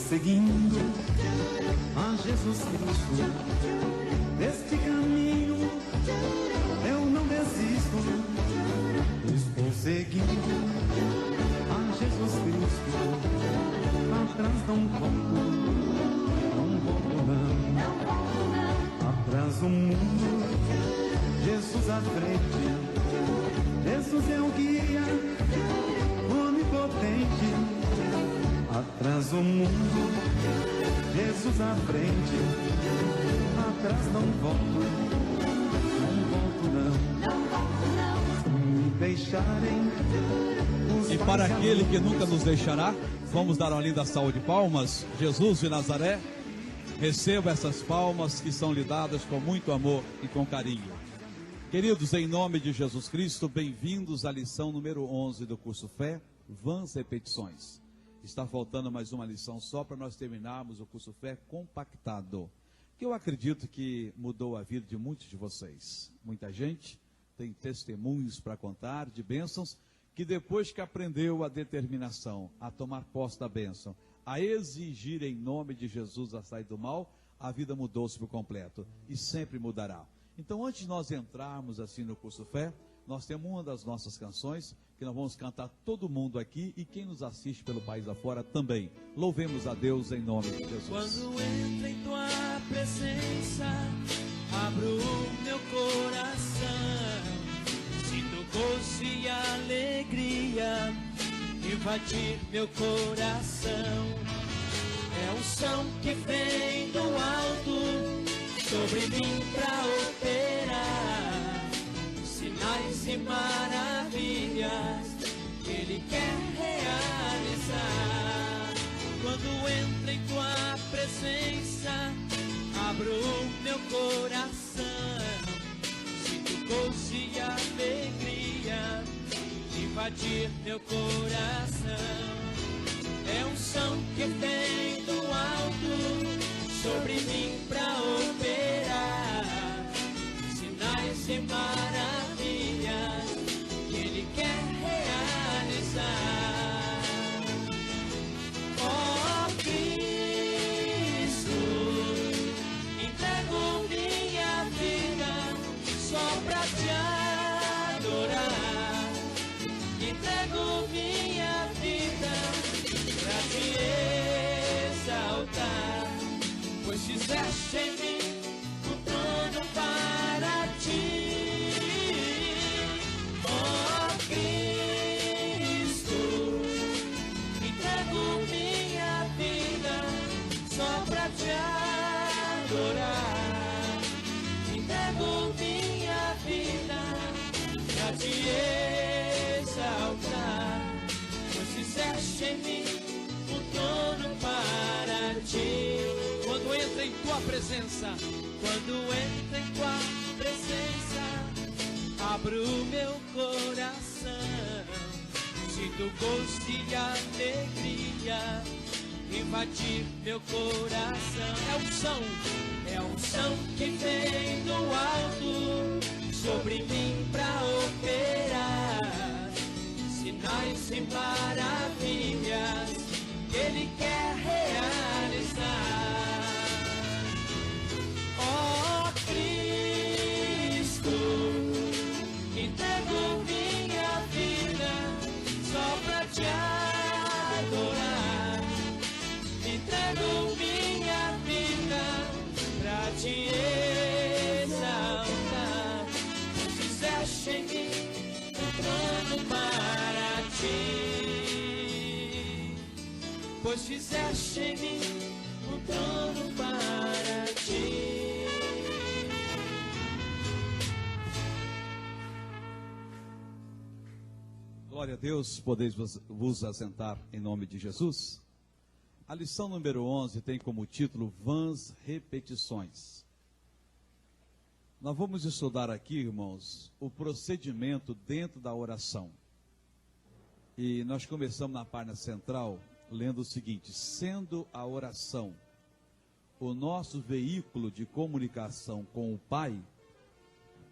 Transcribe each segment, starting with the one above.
seguindo a Jesus Cristo. Deste caminho eu não desisto. Estou seguindo a Jesus Cristo. Atrás não volto, não volto não. Atrás o mundo, Jesus à frente. Jesus é o guia onipotente. Atrás o mundo, Jesus à frente. Atrás não volto, não. Se me deixarem. E para aquele que nunca nos deixará, vamos dar uma linda salva de palmas. Jesus de Nazaré, receba essas palmas que são lhe dadas com muito amor e com carinho. Queridos, em nome de Jesus Cristo, bem-vindos à lição número 11 do curso Fé, Vãs Repetições. Está faltando mais uma lição só para nós terminarmos o curso Fé compactado, que eu acredito que mudou a vida de muitos de vocês. Muita gente tem testemunhos para contar de bênçãos que depois que aprendeu a determinação, a tomar posse da bênção, a exigir em nome de Jesus a sair do mal, a vida mudou-se por completo e sempre mudará. Então, antes de nós entrarmos assim no curso Fé, nós temos uma das nossas canções que nós vamos cantar todo mundo aqui e quem nos assiste pelo país afora também. Louvemos a Deus em nome de Jesus. Quando entro em tua presença, abro o meu coração, sinto gozo e alegria invadir meu coração. É um som que vem do alto sobre mim pra operar sinais e maravilhas que Ele quer realizar. Quando entro em tua presença, abro o meu coração, sinto gozo e alegria invadir meu coração. É um som que vem do alto sobre mim pra operar sinais e maravilhas que Ele quer realizar. Ó Cristo, entrego minha vida só pra te adorar. Entrego minha vida pra te exaltar, pois fizeste em mim um trono para ti. Ó Cristo, entrego minha vida só pra te adorar. Entrego minha vida pra te exaltar, pois fizeste em mim um trono para ti. Quando entra em tua presença, quando entra em tua presença, abro o meu coração, sinto gozo e alegria invadir meu coração. É um som que vem do alto sobre mim pra operar sinais e maravilhas que Ele quer realizar. Ó Cristo, entrego minha vida só pra te adorar. Entrego minha vida pra te exaltar. Fizeste em mim um trono para ti, pois fizeste em mim um trono para ti. Glória a Deus, podeis vos assentar em nome de Jesus. A lição número 11 tem como título Vãs Repetições. Nós vamos estudar aqui, irmãos, o procedimento dentro da oração. E nós começamos na página central lendo o seguinte: sendo a oração o nosso veículo de comunicação com o Pai,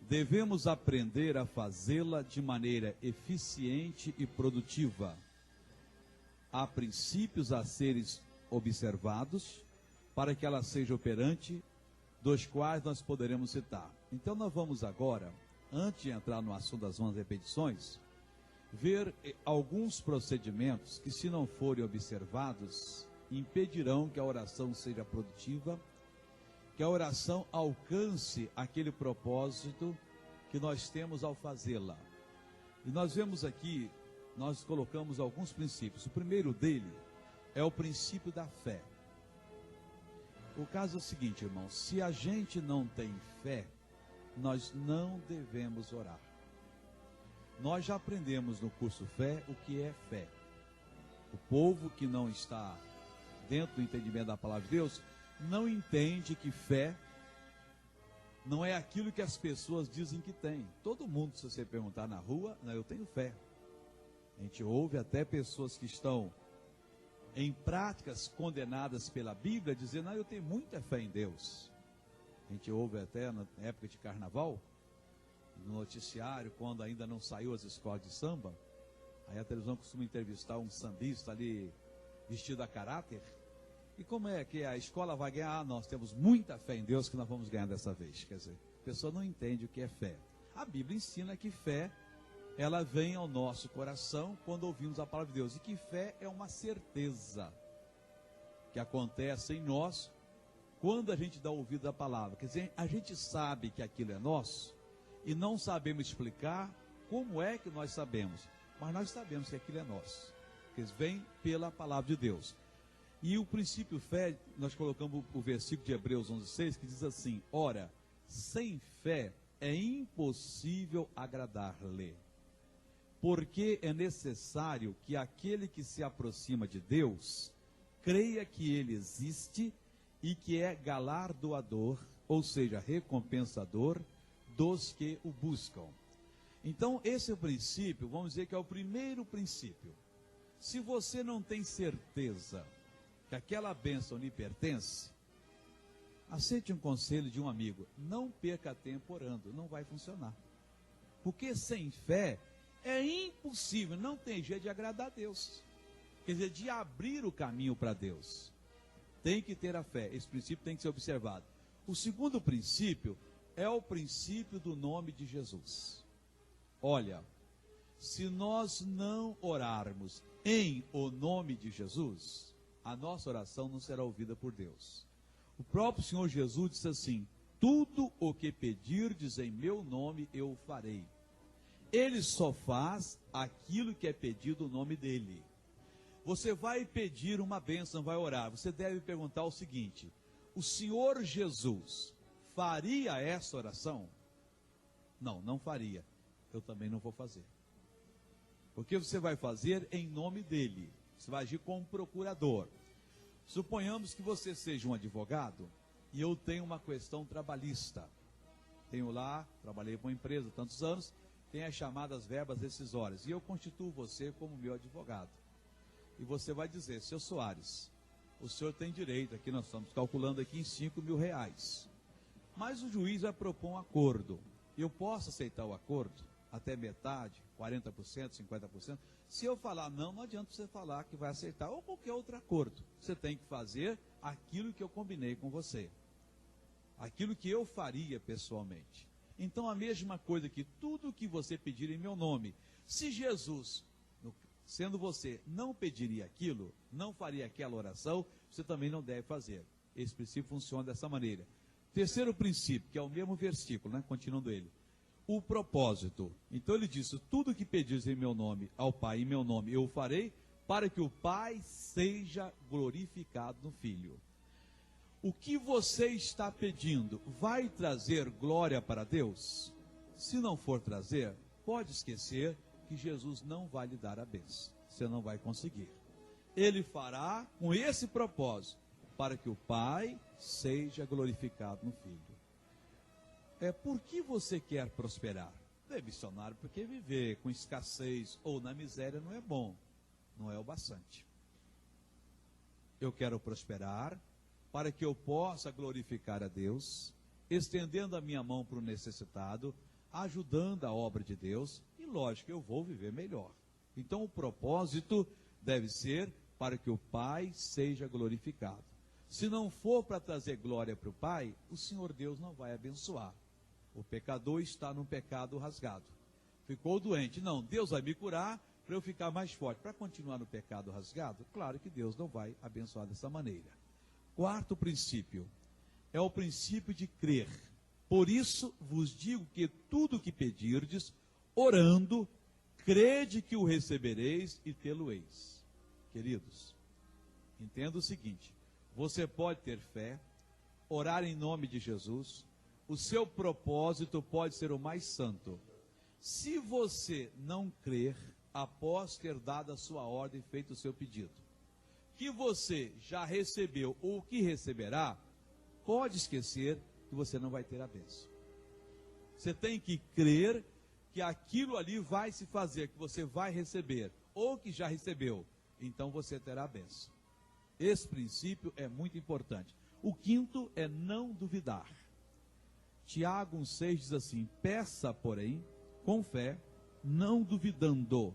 devemos aprender a fazê-la de maneira eficiente e produtiva. Há princípios a serem observados para que ela seja operante, dos quais nós poderemos citar. Então nós vamos agora, antes de entrar no assunto das 11 repetições, ver alguns procedimentos que, se não forem observados, impedirão que a oração seja produtiva, que a oração alcance aquele propósito que nós temos ao fazê-la. E nós vemos aqui, nós colocamos alguns princípios. O primeiro dele é o princípio da fé. O caso é o seguinte, irmãos, se a gente não tem fé, nós não devemos orar. Nós já aprendemos no curso Fé o que é fé. O povo que não está dentro do entendimento da palavra de Deus, não entende que fé não é aquilo que as pessoas dizem que tem. Todo mundo, se você perguntar na rua, eu tenho fé. A gente ouve até pessoas que estão em práticas condenadas pela Bíblia, dizendo, eu tenho muita fé em Deus. A gente ouve até na época de carnaval, no noticiário, quando ainda não saiu as escolas de samba, aí a televisão costuma entrevistar um sambista ali, vestido a caráter. E como é que a escola vai ganhar? Nós temos muita fé em Deus que nós vamos ganhar dessa vez. Quer dizer, a pessoa não entende o que é fé. A Bíblia ensina que fé, ela vem ao nosso coração quando ouvimos a palavra de Deus. E que fé é uma certeza que acontece em nós quando a gente dá ouvido à palavra. Quer dizer, a gente sabe que aquilo é nosso e não sabemos explicar como é que nós sabemos. Mas nós sabemos que aquilo é nosso. Que vem pela palavra de Deus. E o princípio fé, nós colocamos o versículo de Hebreus 11:6, que diz assim, ora, sem fé é impossível agradar-lhe, porque é necessário que aquele que se aproxima de Deus, creia que ele existe e que é galardoador, ou seja, recompensador dos que o buscam. Então, esse é o princípio, vamos dizer que é o primeiro princípio. Se você não tem certeza que aquela bênção lhe pertence, aceite um conselho de um amigo, não perca tempo orando, não vai funcionar. Porque sem fé é impossível, não tem jeito de agradar a Deus. Quer dizer, de abrir o caminho para Deus. Tem que ter a fé, esse princípio tem que ser observado. O segundo princípio é o princípio do nome de Jesus. Olha, se nós não orarmos em o nome de Jesus, a nossa oração não será ouvida por Deus. O próprio Senhor Jesus disse assim, tudo o que pedirdes em meu nome eu o farei. Ele só faz aquilo que é pedido no nome dele. Você vai pedir uma bênção, vai orar, você deve perguntar o seguinte, o Senhor Jesus faria essa oração? Não, não faria. Eu também não vou fazer. Porque você vai fazer em nome dele. Você vai agir como procurador. Suponhamos que você seja um advogado e eu tenho uma questão trabalhista. Tenho lá, trabalhei para uma empresa há tantos anos, tem as chamadas verbas decisórias. E eu constituo você como meu advogado. E você vai dizer, seu Soares, o senhor tem direito, aqui nós estamos calculando aqui em R$5.000. Mas o juiz vai propor um acordo. Eu posso aceitar o acordo? Até metade, 40%, 50%. Se eu falar não, não adianta você falar que vai aceitar, ou qualquer outro acordo. Você tem que fazer aquilo que eu combinei com você. Aquilo que eu faria pessoalmente. Então a mesma coisa que tudo que você pedir em meu nome, se Jesus, sendo você, não pediria aquilo, não faria aquela oração, você também não deve fazer. Esse princípio funciona dessa maneira. Terceiro princípio, que é o mesmo versículo, continuando ele. O propósito. Então ele disse, tudo que pedis em meu nome ao Pai, em meu nome eu o farei, para que o Pai seja glorificado no Filho. O que você está pedindo vai trazer glória para Deus? Se não for trazer, pode esquecer que Jesus não vai lhe dar a bênção. Você não vai conseguir. Ele fará com esse propósito, para que o Pai seja glorificado no Filho. Por que você quer prosperar? É missionário, porque viver com escassez ou na miséria não é bom, não é o bastante. Eu quero prosperar para que eu possa glorificar a Deus, estendendo a minha mão para o necessitado, ajudando a obra de Deus, e lógico, eu vou viver melhor. Então o propósito deve ser para que o Pai seja glorificado. Se não for para trazer glória para o Pai, o Senhor Deus não vai abençoar. O pecador está num pecado rasgado. Ficou doente. Não, Deus vai me curar para eu ficar mais forte. Para continuar no pecado rasgado, claro que Deus não vai abençoar dessa maneira. Quarto princípio, é o princípio de crer. Por isso vos digo que tudo o que pedirdes, orando, crede que o recebereis e tê-lo-eis. Queridos, entenda o seguinte, você pode ter fé, orar em nome de Jesus, o seu propósito pode ser o mais santo. Se você não crer, após ter dado a sua ordem, feito o seu pedido, que você já recebeu ou que receberá, pode esquecer que você não vai ter a bênção. Você tem que crer que aquilo ali vai se fazer, que você vai receber, ou que já recebeu, então você terá a bênção. Esse princípio é muito importante. O quinto é não duvidar. Tiago 1,6 diz assim: peça, porém, com fé, não duvidando,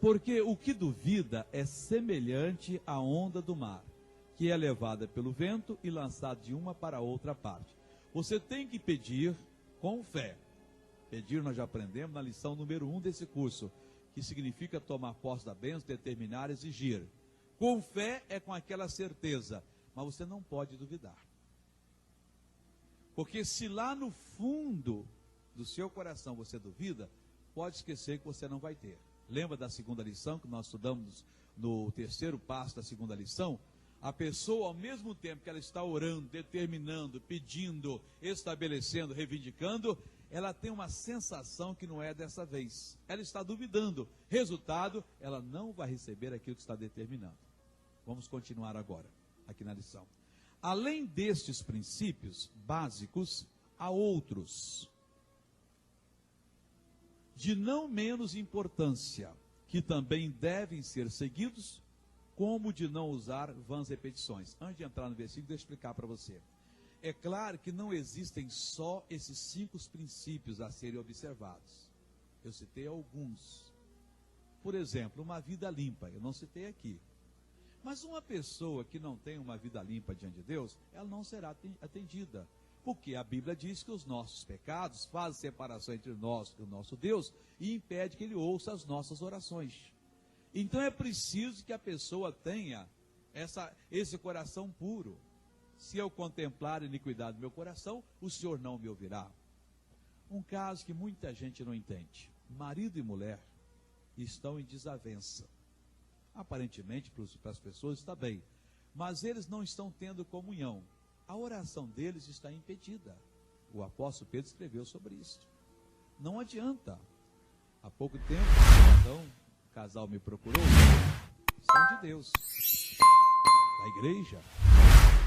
porque o que duvida é semelhante à onda do mar, que é levada pelo vento e lançada de uma para outra parte. Você tem que pedir com fé. Pedir nós já aprendemos na lição número 1 desse curso, que significa tomar posse da bênção, determinar, exigir. Com fé é com aquela certeza, mas você não pode duvidar. Porque se lá no fundo do seu coração você duvida, pode esquecer que você não vai ter. Lembra da segunda lição que nós estudamos no terceiro passo da segunda lição? A pessoa, ao mesmo tempo que ela está orando, determinando, pedindo, estabelecendo, reivindicando, ela tem uma sensação que não é dessa vez. Ela está duvidando. Resultado, ela não vai receber aquilo que está determinando. Vamos continuar agora, aqui na lição. Além destes princípios básicos, há outros de não menos importância, que também devem ser seguidos, como de não usar vãs repetições. Antes de entrar no versículo, deixa eu explicar para você. É claro que não existem só esses 5 princípios a serem observados. Eu citei alguns. Por exemplo, uma vida limpa, eu não citei aqui. Mas uma pessoa que não tem uma vida limpa diante de Deus, ela não será atendida. Porque a Bíblia diz que os nossos pecados fazem separação entre nós e o nosso Deus e impede que Ele ouça as nossas orações. Então é preciso que a pessoa tenha esse coração puro. Se eu contemplar a iniquidade do meu coração, o Senhor não me ouvirá. Um caso que muita gente não entende. Marido e mulher estão em desavença. Aparentemente, para as pessoas está bem. Mas eles não estão tendo comunhão. A oração deles está impedida. O apóstolo Pedro escreveu sobre isso. Não adianta. Há pouco tempo, então, o casal me procurou. São de Deus, da igreja.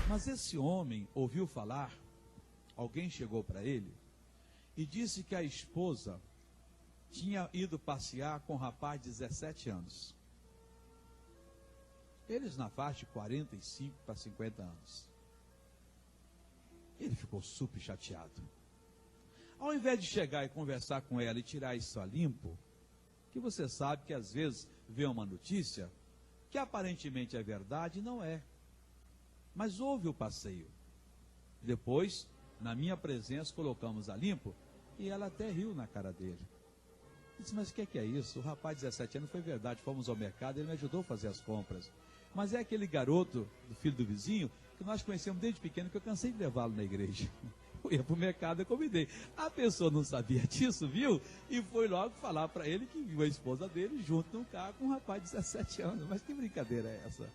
Mas esse homem ouviu falar, alguém chegou para ele e disse que a esposa tinha ido passear com um rapaz de 17 anos. Eles na faixa de 45 para 50 anos. Ele ficou super chateado. Ao invés de chegar e conversar com ela e tirar isso a limpo, que você sabe que às vezes vê uma notícia que aparentemente é verdade e não é. Mas houve o passeio. Depois, na minha presença, colocamos a limpo e ela até riu na cara dele. Disse, mas o que é isso? O rapaz de 17 anos foi verdade, fomos ao mercado, ele me ajudou a fazer as compras. Mas é aquele garoto, do filho do vizinho, que nós conhecemos desde pequeno, que eu cansei de levá-lo na igreja. Eu ia para o mercado, eu convidei. A pessoa não sabia disso, viu? E foi logo falar para ele que viu a esposa dele junto no carro com um rapaz de 17 anos. Mas que brincadeira é essa?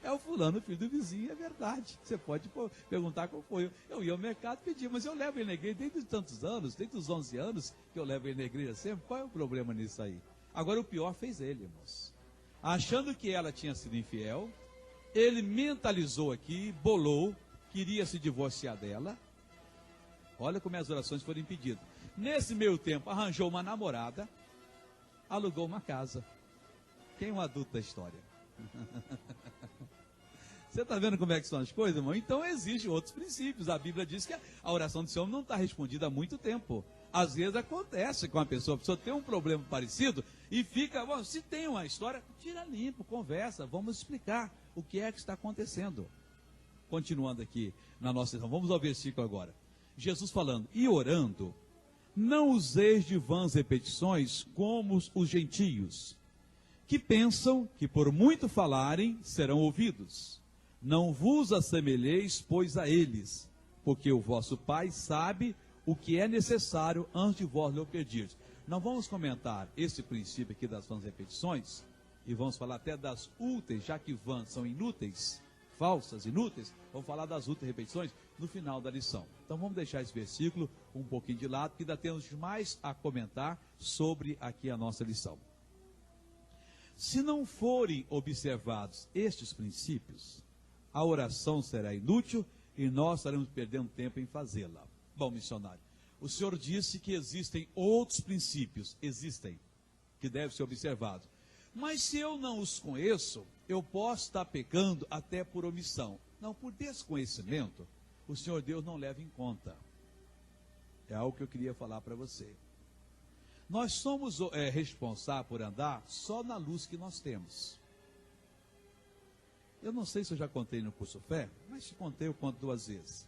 É o fulano, filho do vizinho, é verdade. Você pode perguntar qual foi. Eu ia ao mercado e pedia, mas eu levo ele na igreja desde tantos anos, desde os 11 anos que eu levo ele na igreja sempre. Qual é o problema nisso aí? Agora o pior fez ele, irmãos. Achando que ela tinha sido infiel, ele mentalizou aqui, bolou, queria se divorciar dela. Olha como as orações foram impedidas. Nesse meio tempo, arranjou uma namorada, alugou uma casa. Quem é um adulto da história? Você está vendo como é que são as coisas, irmão? Então existem outros princípios. A Bíblia diz que a oração desse homem não está respondida há muito tempo. Às vezes acontece com a pessoa tem um problema parecido e fica, bom, se tem uma história, tira limpo, conversa, vamos explicar o que é que está acontecendo. Continuando aqui na nossa lição, vamos ao versículo agora. Jesus falando, e orando, não useis de vãs repetições como os gentios, que pensam que por muito falarem serão ouvidos. Não vos assemelheis, pois, a eles, porque o vosso Pai sabe o que é necessário antes de vós lhe pedirdes. Nós vamos comentar esse princípio aqui das vãs repetições, e vamos falar até das úteis, já que vãs são inúteis, falsas, inúteis, vamos falar das úteis repetições no final da lição. Então vamos deixar esse versículo um pouquinho de lado, porque ainda temos mais a comentar sobre aqui a nossa lição. Se não forem observados estes princípios, a oração será inútil e nós estaremos perdendo tempo em fazê-la. Bom, missionário, o senhor disse que existem outros princípios, que devem ser observados. Mas se eu não os conheço, eu posso estar pecando até por omissão. Não, por desconhecimento, o Senhor Deus não leva em conta. É algo que eu queria falar para você. Nós somos responsáveis por andar só na luz que nós temos. Eu não sei se eu já contei no curso Fé, mas se contei, eu conto 2 vezes.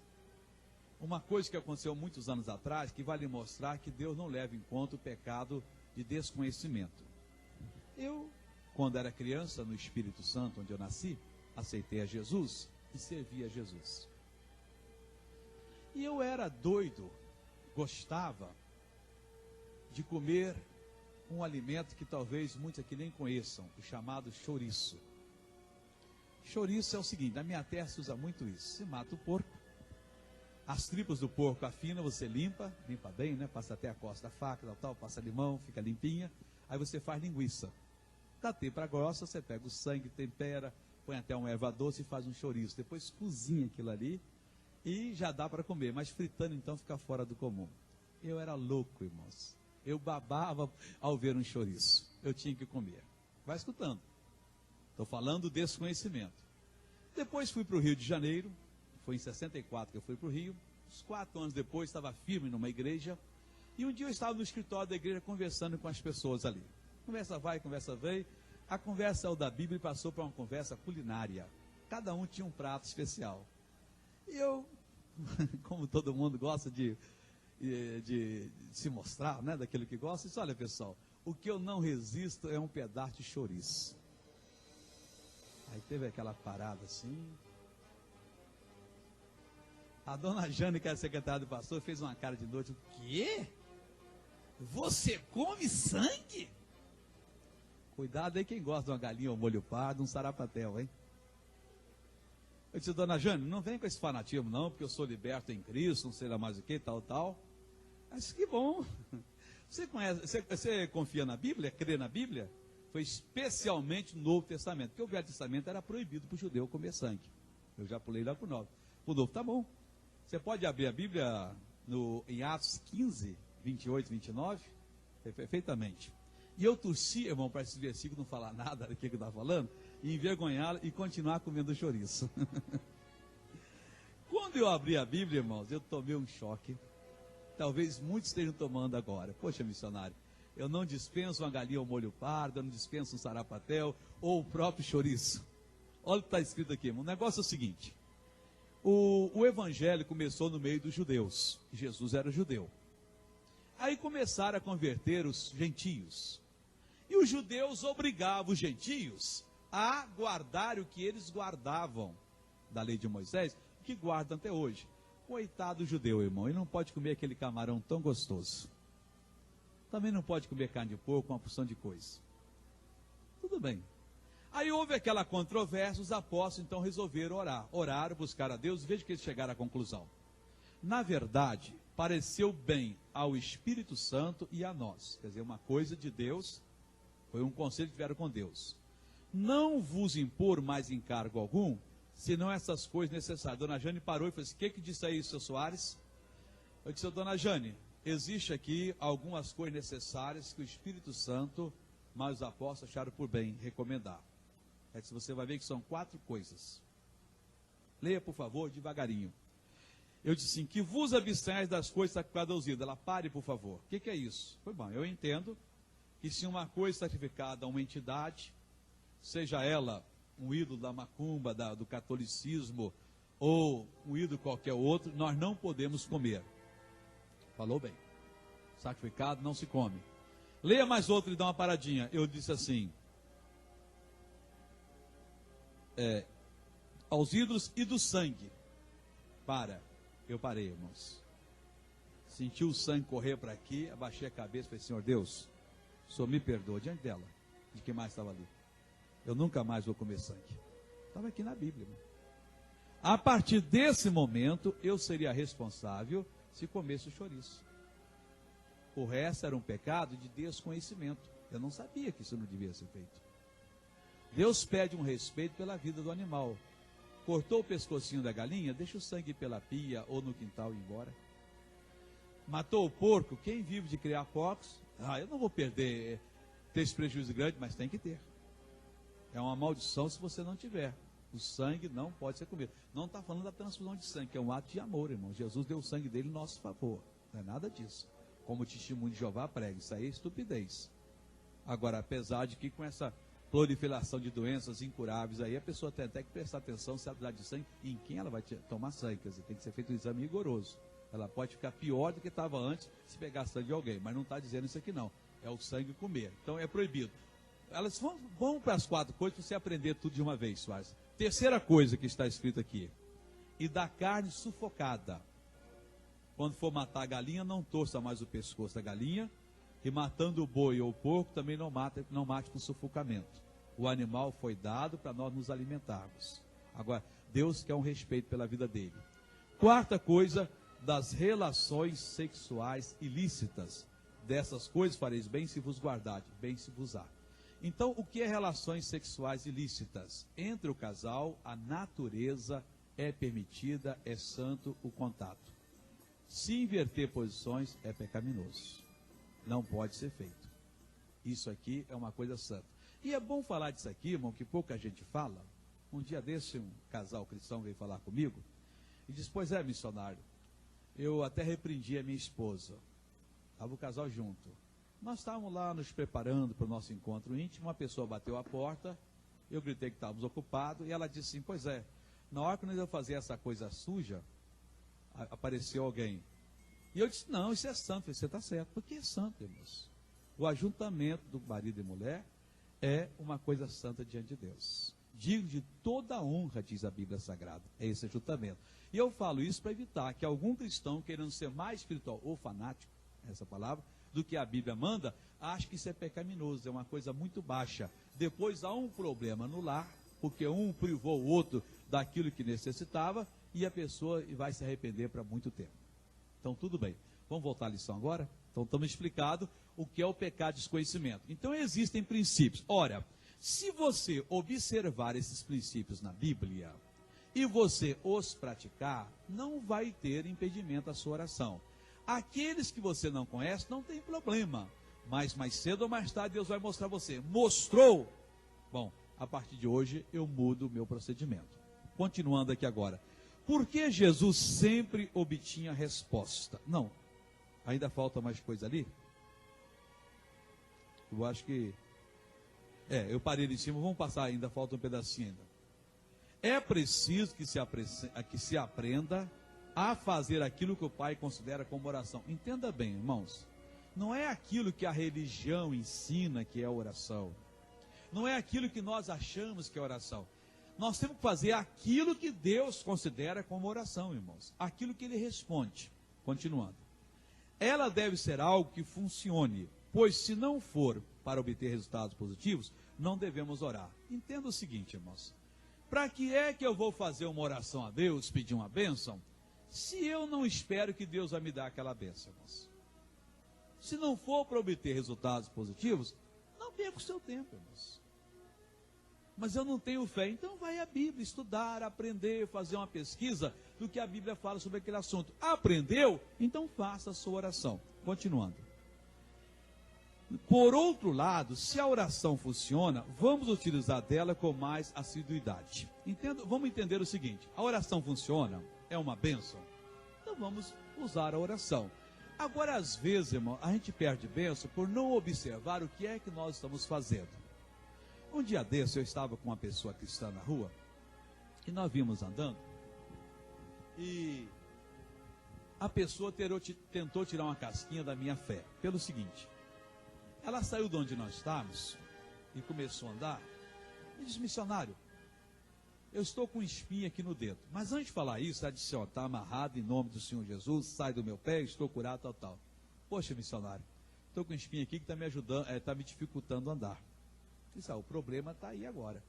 Uma coisa que aconteceu muitos anos atrás, que vai lhe mostrar que Deus não leva em conta o pecado de desconhecimento. Eu, quando era criança, no Espírito Santo, onde eu nasci, aceitei a Jesus e servi a Jesus. E eu era doido, gostava de comer um alimento que talvez muitos aqui nem conheçam, o chamado chouriço. Chouriço é o seguinte, na minha terra se usa muito isso. Você mata o porco, as tripas do porco afina, você limpa bem, né? Passa até a costa da faca, tal, passa limão, fica limpinha. Aí você faz linguiça. Da tempra grossa, você pega o sangue, tempera, põe até um erva doce e faz um chouriço. Depois cozinha aquilo ali e já dá para comer. Mas fritando então fica fora do comum. Eu era louco, irmãos. Eu babava ao ver um chouriço. Eu tinha que comer. Vai escutando. Estou falando do desconhecimento. Depois fui para o Rio de Janeiro. Foi em 64 que eu fui para o Rio. Uns 4 anos depois, estava firme numa igreja. E um dia eu estava no escritório da igreja conversando com as pessoas ali. Conversa vai, conversa vem. A conversa da Bíblia passou para uma conversa culinária. Cada um tinha um prato especial. E eu, como todo mundo gosta de se mostrar, né, daquilo que gosta, disse, olha pessoal, o que eu não resisto é um pedaço de chouriço. Aí teve aquela parada assim. A dona Jane, que era secretária do pastor, fez uma cara de noite. O quê? Você come sangue? Cuidado aí quem gosta de uma galinha ou molho pardo, um sarapatel, hein? Eu disse, dona Jane, não vem com esse fanatismo não, porque eu sou liberto em Cristo, não sei lá mais o que, tal. Mas que bom. Você confia na Bíblia, crê na Bíblia? Foi especialmente no Novo Testamento, porque o Velho Testamento era proibido para o judeu comer sangue. Eu já pulei lá para o Novo. O Novo tá bom. Você pode abrir a Bíblia em Atos 15, 28, 29, perfeitamente. E eu torci, irmão, para esse versículo não falar nada do que eu estava falando, e envergonhá-lo e continuar comendo chouriço. Quando eu abri a Bíblia, irmãos, eu tomei um choque. Talvez muitos estejam tomando agora. Poxa, missionário, eu não dispenso uma galinha ao molho pardo, eu não dispenso um sarapatel ou o próprio chouriço. Olha o que está escrito aqui, irmão. O negócio é o seguinte. O evangelho começou no meio dos judeus. Jesus era judeu. Aí começaram a converter os gentios. E os judeus obrigavam os gentios a guardar o que eles guardavam da lei de Moisés, que guardam até hoje. Coitado do judeu, irmão, ele não pode comer aquele camarão tão gostoso. Também não pode comer carne de porco, uma porção de coisa. Tudo bem. Aí houve aquela controvérsia, os apóstolos então resolveram orar. Oraram, buscaram a Deus, veja que eles chegaram à conclusão. Na verdade, pareceu bem ao Espírito Santo e a nós. Quer dizer, uma coisa de Deus, foi um conselho que tiveram com Deus. Não vos impor mais encargo algum, senão essas coisas necessárias. Dona Jane parou e falou assim, o que disse aí, seu Soares? Eu disse, dona Jane, existe aqui algumas coisas necessárias que o Espírito Santo, mas os apóstolos acharam por bem recomendar. É que você vai ver que são 4 coisas. Leia, por favor, devagarinho. Eu disse assim, que vos abstenhais das coisas sacrificadas aos ídolos. Ela, pare, por favor. O que é isso? Foi bom, eu entendo que se uma coisa sacrificada a uma entidade, seja ela um ídolo da macumba, do catolicismo, ou um ídolo qualquer outro, nós não podemos comer. Falou bem. Sacrificado não se come. Leia mais outro e dá uma paradinha. Eu disse assim, aos ídolos e do sangue. Eu parei, irmãos. Senti o sangue correr para aqui, abaixei a cabeça e falei, Senhor Deus, o Senhor me perdoa diante dela, de quem mais estava ali. Eu nunca mais vou comer sangue. Estava aqui na Bíblia. Irmão. A partir desse momento, eu seria responsável se comesse o chouriço. O resto era um pecado de desconhecimento. Eu não sabia que isso não devia ser feito. Deus pede um respeito pela vida do animal. Cortou o pescocinho da galinha, deixa o sangue pela pia ou no quintal e ir embora. Matou o porco, quem vive de criar porcos, eu não vou ter esse prejuízo grande, mas tem que ter. É uma maldição se você não tiver. O sangue não pode ser comido. Não está falando da transfusão de sangue, que é um ato de amor, irmão. Jesus deu o sangue dele em nosso favor. Não é nada disso. Como o testemunho de Jeová prega, isso aí é estupidez. Agora, apesar de que com essa proliferação de doenças incuráveis aí, a pessoa tem até que prestar atenção se ela precisar de sangue, em quem ela vai tomar sangue. Quer dizer, tem que ser feito um exame rigoroso. Ela pode ficar pior do que estava antes se pegar sangue de alguém, mas não está dizendo isso aqui não. É o sangue comer. Então é proibido. Elas vão para as 4 coisas para você aprender tudo de uma vez, Soares. Terceira coisa que está escrito aqui. E da carne sufocada. Quando for matar a galinha, não torça mais o pescoço da galinha. E matando o boi ou o porco, também não mate com sufocamento. O animal foi dado para nós nos alimentarmos. Agora, Deus quer um respeito pela vida dele. Quarta coisa, das relações sexuais ilícitas. Dessas coisas fareis bem se vos guardardes, bem se vos há. Então, o que é relações sexuais ilícitas? Entre o casal, a natureza é permitida, é santo o contato. Se inverter posições, é pecaminoso. Não pode ser feito. Isso aqui é uma coisa santa. E é bom falar disso aqui, irmão, que pouca gente fala. Um dia desse, um casal cristão veio falar comigo e disse, pois é, missionário, eu até repreendi a minha esposa. Estava o casal junto. Nós estávamos lá nos preparando para o nosso encontro íntimo, uma pessoa bateu a porta, eu gritei que estávamos ocupados, e ela disse assim, pois é, na hora que nós íamos fazer essa coisa suja, apareceu alguém. E eu disse, não, isso é santo. Você está certo. Porque é santo, irmãos. O ajuntamento do marido e mulher é uma coisa santa diante de Deus. Digno de toda honra, diz a Bíblia Sagrada. É esse ajuntamento. E eu falo isso para evitar que algum cristão, querendo ser mais espiritual ou fanático, essa palavra, do que a Bíblia manda, ache que isso é pecaminoso, é uma coisa muito baixa. Depois há um problema no lar, porque um privou o outro daquilo que necessitava, e a pessoa vai se arrepender para muito tempo. Então, tudo bem. Vamos voltar à lição agora? Então, estamos explicando o que é o pecado de desconhecimento. Então, existem princípios. Ora, se você observar esses princípios na Bíblia e você os praticar, não vai ter impedimento à sua oração. Aqueles que você não conhece, não tem problema. Mas mais cedo ou mais tarde, Deus vai mostrar a você. Mostrou? Bom, a partir de hoje, eu mudo o meu procedimento. Continuando aqui agora. Por que Jesus sempre obtinha resposta? Não. Ainda falta mais coisa ali? Eu acho que... eu parei ali em cima, vamos passar ainda, falta um pedacinho ainda. É preciso que se aprenda a fazer aquilo que o Pai considera como oração. Entenda bem, irmãos. Não é aquilo que a religião ensina que é oração. Não é aquilo que nós achamos que é oração. Nós temos que fazer aquilo que Deus considera como oração, irmãos. Aquilo que Ele responde. Continuando. Ela deve ser algo que funcione, pois se não for para obter resultados positivos, não devemos orar. Entenda o seguinte, irmãos. Para que é que eu vou fazer uma oração a Deus, pedir uma bênção, se eu não espero que Deus vai me dar aquela bênção, irmãos? Se não for para obter resultados positivos, não perca o seu tempo, irmãos. Mas eu não tenho fé, então vai à Bíblia estudar, aprender, fazer uma pesquisa do que a Bíblia fala sobre aquele assunto. Aprendeu? Então faça a sua oração. Continuando. Por outro lado, se a oração funciona, vamos utilizar dela com mais assiduidade. Vamos entender o seguinte, a oração funciona, é uma bênção. nós vamos usar a oração. Agora, às vezes, irmão, a gente perde bênção por não observar o que é que nós estamos fazendo. Um dia desse, eu estava com uma pessoa cristã na rua, e nós vimos andando, e a pessoa tentou tirar uma casquinha da minha fé, pelo seguinte: ela saiu de onde nós estávamos, e começou a andar, e disse: missionário, eu estou com espinha aqui no dedo. Mas antes de falar isso, ela disse: ó, está amarrado em nome do Senhor Jesus, sai do meu pé, estou curado, tal, tal. Poxa, missionário, estou com espinha aqui que está me ajudando, está me dificultando andar. Disse: o problema está aí agora.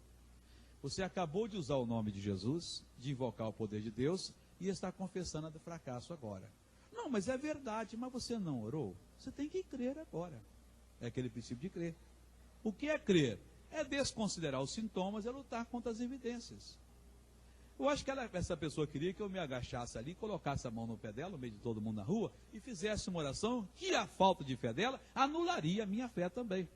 Você acabou de usar o nome de Jesus, de invocar o poder de Deus, e está confessando o fracasso agora. Não, mas é verdade, mas você não orou? Você tem que crer agora. É aquele princípio de crer. O que é crer? É desconsiderar os sintomas e lutar contra as evidências. Eu acho que essa pessoa queria que eu me agachasse ali, colocasse a mão no pé dela, no meio de todo mundo na rua, e fizesse uma oração que a falta de fé dela anularia a minha fé também.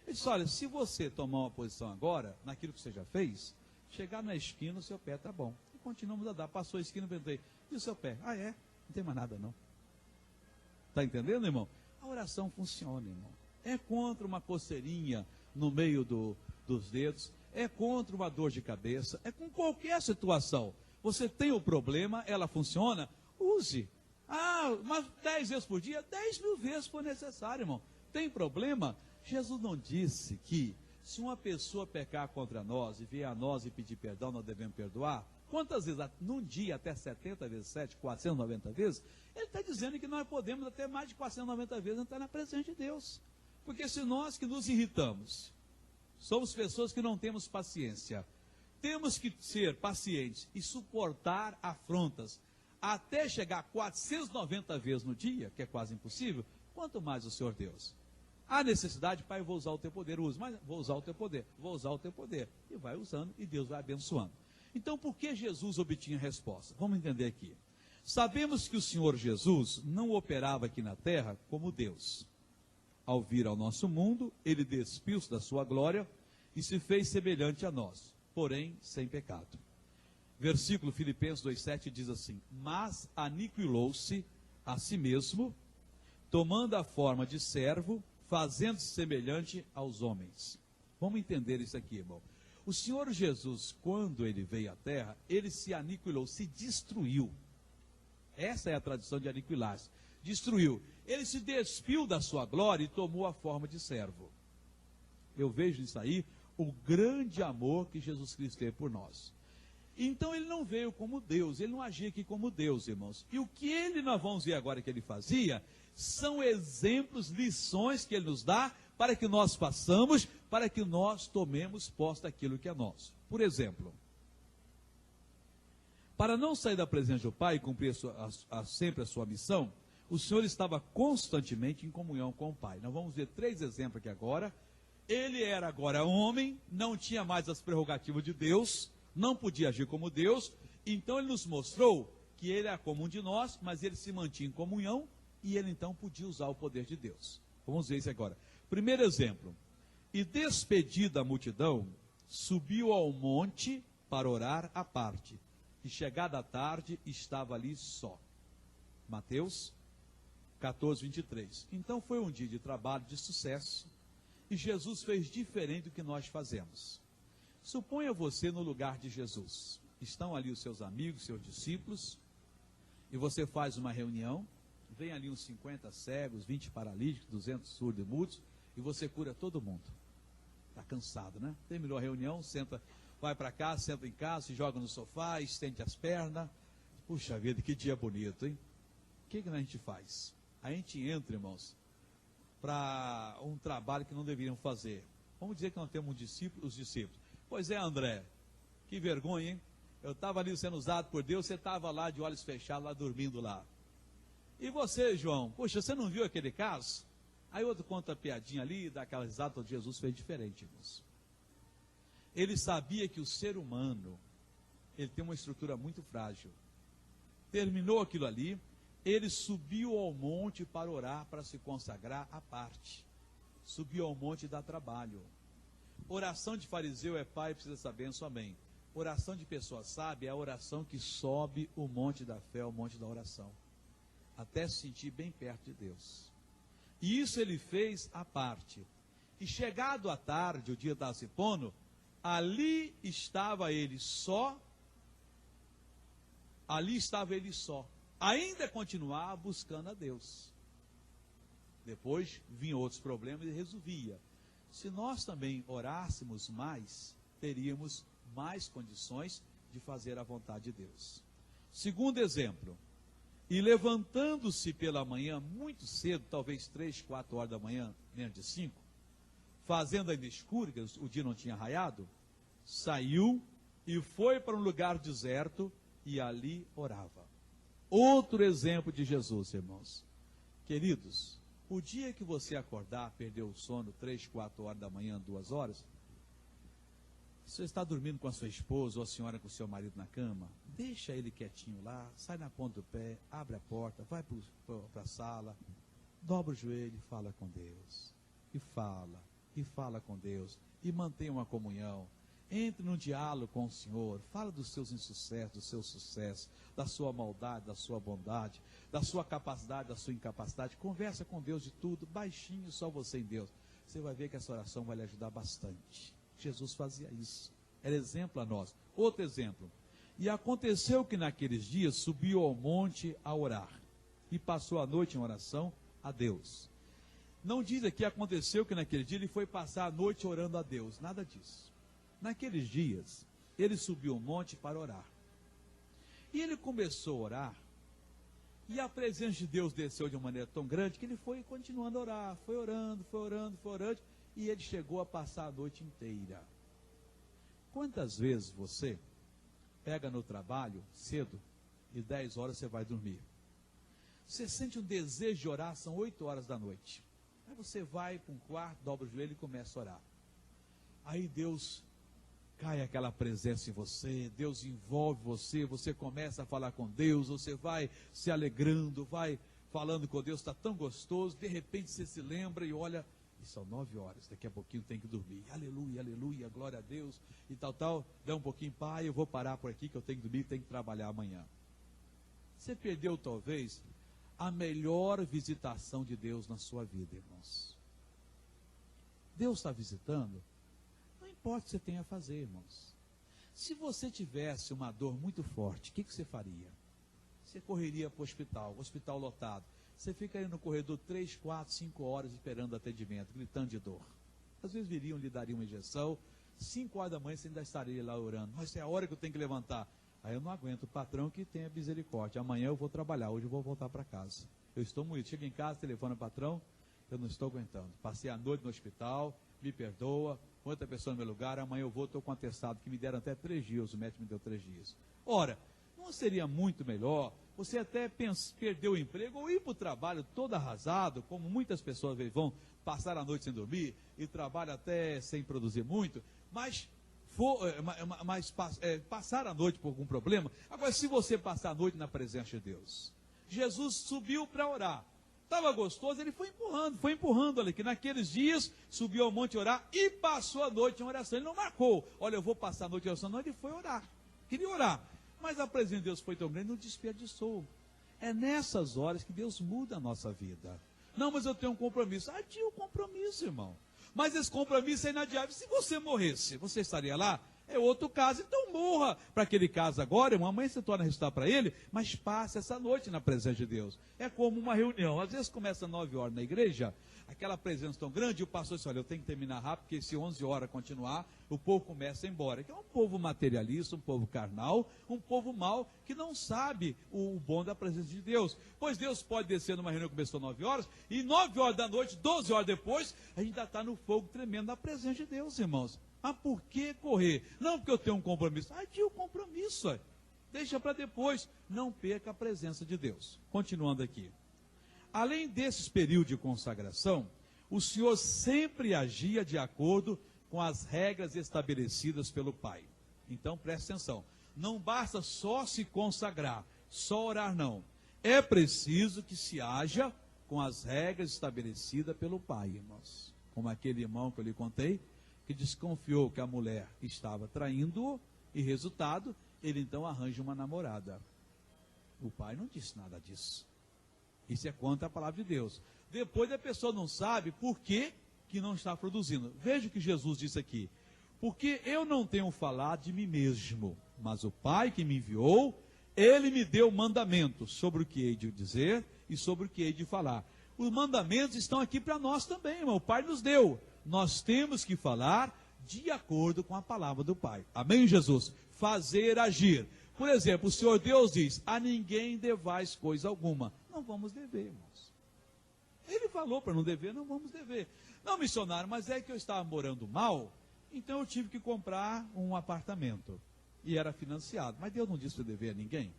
Ele disse: olha, se você tomar uma posição agora, naquilo que você já fez, chegar na esquina, o seu pé está bom. E continuamos a dar. Passou a esquina, eu perguntei: e o seu pé? Ah, é? Não tem mais nada não. Está entendendo, irmão? A oração funciona, irmão. É contra uma coceirinha no meio dos dedos, é contra uma dor de cabeça, é com qualquer situação. Você tem o problema, ela funciona, use. Ah, mas 10 vezes por dia, 10.000 vezes for necessário, irmão. Tem problema? Jesus não disse que se uma pessoa pecar contra nós e vier a nós e pedir perdão, nós devemos perdoar? Quantas vezes? Num dia até 70 vezes 7, 490 vezes? Ele está dizendo que nós podemos até mais de 490 vezes entrar na presença de Deus. Porque se nós que nos irritamos, somos pessoas que não temos paciência, temos que ser pacientes e suportar afrontas até chegar a 490 vezes no dia, que é quase impossível, quanto mais o Senhor Deus. Há necessidade: pai, eu vou usar o teu poder, use, mas vou usar o teu poder, vou usar o teu poder. E vai usando e Deus vai abençoando. Então, por que Jesus obtinha resposta? Vamos entender aqui. Sabemos que o Senhor Jesus não operava aqui na terra como Deus. Ao vir ao nosso mundo, ele despiu-se da sua glória e se fez semelhante a nós, porém sem pecado. Versículo Filipenses 2,7 diz assim: mas aniquilou-se a si mesmo, tomando a forma de servo, fazendo-se semelhante aos homens. Vamos entender isso aqui, irmão. O Senhor Jesus, quando ele veio à terra, ele se aniquilou, se destruiu. Essa é a tradição de aniquilar-se. Destruiu. Ele se despiu da sua glória e tomou a forma de servo. Eu vejo nisso aí o grande amor que Jesus Cristo teve por nós. Então ele não veio como Deus, ele não agia aqui como Deus, irmãos. E o que nós vamos ver agora que ele fazia, são exemplos, lições que ele nos dá, para que nós façamos, para que nós tomemos posse daquilo que é nosso. Por exemplo, para não sair da presença do Pai e cumprir sempre a sua missão, o Senhor estava constantemente em comunhão com o Pai. Nós vamos ver 3 exemplos aqui agora. Ele era agora homem, não tinha mais as prerrogativas de Deus, não podia agir como Deus, então ele nos mostrou que ele é comum de nós, mas ele se mantinha em comunhão, e ele então podia usar o poder de Deus. Vamos ver isso agora. Primeiro exemplo: e despedida a multidão, subiu ao monte para orar à parte, e chegada a tarde, estava ali só. Mateus 14:23. Então foi um dia de trabalho, de sucesso, e Jesus fez diferente do que nós fazemos. Suponha você no lugar de Jesus. Estão ali os seus amigos, seus discípulos, e você faz uma reunião, vem ali uns 50 cegos, 20 paralíticos, 200 surdos e mudos, e você cura todo mundo. Está cansado, né? Terminou a reunião, senta, vai para casa, senta em casa, se joga no sofá, estende as pernas. Puxa vida, que dia bonito, hein? O que a gente faz? A gente entra, irmãos, para um trabalho que não deveriam fazer. Vamos dizer que nós temos os discípulos. Pois é, André, que vergonha, hein? Eu estava ali sendo usado por Deus, você estava lá de olhos fechados, lá dormindo lá. E você, João? Poxa, você não viu aquele caso? Aí outro conta a piadinha ali, dá aquela risada, Jesus fez diferente, irmãos. Ele sabia que o ser humano, ele tem uma estrutura muito frágil. Terminou aquilo ali, ele subiu ao monte para orar, para se consagrar à parte. Subiu ao monte e dá trabalho. Oração de fariseu é pai, precisa saber, benção, amém. Oração de pessoa sábia é a oração que sobe o monte da fé, o monte da oração. até se sentir bem perto de Deus. E isso ele fez à parte. E chegado à tarde, o dia estava se pondo, ali estava ele só, ainda continuava buscando a Deus. Depois vinham outros problemas e resolvia. Se nós também orássemos mais, teríamos mais condições de fazer a vontade de Deus. Segundo exemplo, e levantando-se pela manhã muito cedo, talvez 3, 4 horas da manhã, menos de 5, fazendo ainda escuro, que o dia não tinha raiado, saiu e foi para um lugar deserto e ali orava. Outro exemplo de Jesus, irmãos. Queridos, o dia que você acordar, perdeu o sono 3, 4 horas da manhã, 2 horas, você está dormindo com a sua esposa ou a senhora com o seu marido na cama, deixa ele quietinho lá, sai na ponta do pé, abre a porta, vai para a sala, dobra o joelho e fala com Deus. E fala com Deus, e mantenha uma comunhão. Entre num diálogo com o Senhor, fala dos seus insucessos, do seu sucesso, da sua maldade, da sua bondade, da sua capacidade, da sua incapacidade. Conversa com Deus de tudo, baixinho, só você em Deus. Você vai ver que essa oração vai lhe ajudar bastante. Jesus fazia isso, era exemplo a nós. Outro exemplo, e aconteceu que naqueles dias subiu ao monte a orar, e passou a noite em oração a Deus. Não diz aqui, aconteceu que naquele dia ele foi passar a noite orando a Deus, nada disso. Naqueles dias, ele subiu ao monte para orar. E ele começou a orar, e a presença de Deus desceu de uma maneira tão grande, que ele foi continuando a orar, foi orando, e ele chegou a passar a noite inteira. Quantas vezes você pega no trabalho cedo, e 10 horas você vai dormir? Você sente um desejo de orar, são 8 horas da noite. Aí você vai para um quarto, dobra o joelho e começa a orar. Aí Deus cai aquela presença em você, Deus envolve você, você começa a falar com Deus, você vai se alegrando, vai falando com Deus, está tão gostoso, de repente você se lembra e olha, e são 9 horas, daqui a pouquinho tem que dormir, aleluia, aleluia, glória a Deus, e tal, dá um pouquinho, pai, eu vou parar por aqui que eu tenho que dormir, tenho que trabalhar amanhã. Você perdeu talvez a melhor visitação de Deus na sua vida, irmãos. Deus está visitando, não importa o que você tenha a fazer, irmãos. Se você tivesse uma dor muito forte, o que você faria? Você correria para o hospital lotado. Você ficaria no corredor 3, 4, 5 horas esperando atendimento, gritando de dor. Às vezes viriam, lhe dariam uma injeção, 5 horas da manhã você ainda estaria lá orando. Mas é a hora que eu tenho que levantar. Aí eu não aguento, o patrão que tenha misericórdia. Amanhã eu vou trabalhar, hoje eu vou voltar para casa. Eu estou moído. Chego em casa, telefone ao patrão, eu não estou aguentando. Passei a noite no hospital, me perdoa, outra pessoa no meu lugar, amanhã eu vou, estou com um atestado que me deram até 3 dias, o médico me deu 3 dias. Ora, não seria muito melhor você até perder o emprego ou ir para o trabalho todo arrasado, como muitas pessoas vão passar a noite sem dormir e trabalham até sem produzir muito, mas passar a noite por algum problema. Agora, se você passar a noite na presença de Deus, Jesus subiu para orar, estava gostoso, ele foi empurrando ali, que naqueles dias subiu ao monte orar e passou a noite em oração. Ele não marcou, olha, eu vou passar a noite em oração, não, ele foi orar, queria orar, mas a presença de Deus foi tão grande, não desperdiçou. É nessas horas que Deus muda a nossa vida. Não, mas eu tenho um compromisso. Adia o compromisso, irmão. Mas esse compromisso é inadiável. Se você morresse, você estaria lá? É outro caso, então morra para aquele caso agora, irmão. Amanhã você torna a ressuscitar para ele, mas passe essa noite na presença de Deus. É como uma reunião. Às vezes começa 9 horas na igreja, aquela presença tão grande, e o pastor diz, olha, eu tenho que terminar rápido, porque se 11 horas continuar, o povo começa a ir embora. Que é um povo materialista, um povo carnal, um povo mau, que não sabe o bom da presença de Deus. Pois Deus pode descer numa reunião que começou 9 horas, e 9 horas da noite, 12 horas depois, a gente ainda está no fogo tremendo da presença de Deus, irmãos. Mas por que correr? Não porque eu tenho um compromisso. Adia o compromisso, deixa para depois. Não perca a presença de Deus. Continuando aqui. Além desses períodos de consagração, o Senhor sempre agia de acordo com as regras estabelecidas pelo Pai. Então preste atenção. Não basta só se consagrar, só orar não. É preciso que se haja com as regras estabelecidas pelo Pai, irmãos. Como aquele irmão que eu lhe contei, que desconfiou que a mulher estava traindo-o, e resultado, ele então arranja uma namorada. O pai não disse nada disso. Isso é contra a palavra de Deus. Depois a pessoa não sabe por que não está produzindo. Veja o que Jesus disse aqui. Porque eu não tenho falado de mim mesmo, mas o Pai que me enviou, ele me deu mandamentos sobre o que hei de dizer e sobre o que hei de falar. Os mandamentos estão aqui para nós também, irmão. O Pai nos deu. Nós temos que falar de acordo com a palavra do Pai. Amém, Jesus? Fazer, agir. Por exemplo, o Senhor Deus diz, a ninguém devais coisa alguma. Não vamos dever, irmãos. Ele falou para não dever, não vamos dever. Não, missionário, mas é que eu estava morando mal, então eu tive que comprar um apartamento. E era financiado. Mas Deus não disse para dever a ninguém.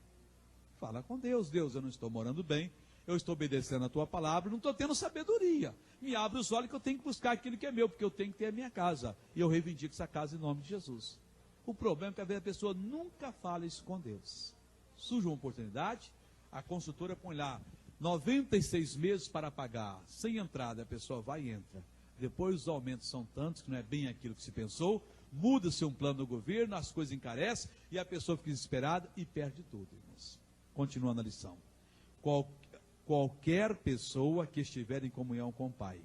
Fala com Deus. Deus, eu não estou morando bem, eu estou obedecendo a tua palavra, não estou tendo sabedoria. Me abre os olhos que eu tenho que buscar aquilo que é meu, porque eu tenho que ter a minha casa. E eu reivindico essa casa em nome de Jesus. O problema é que às vezes a pessoa nunca fala isso com Deus. Surge uma oportunidade, a consultora põe lá 96 meses para pagar, sem entrada, a pessoa vai e entra. Depois os aumentos são tantos que não é bem aquilo que se pensou, muda-se um plano do governo, as coisas encarecem e a pessoa fica desesperada e perde tudo, irmãos. Continuando a lição. Qualquer pessoa que estiver em comunhão com o Pai,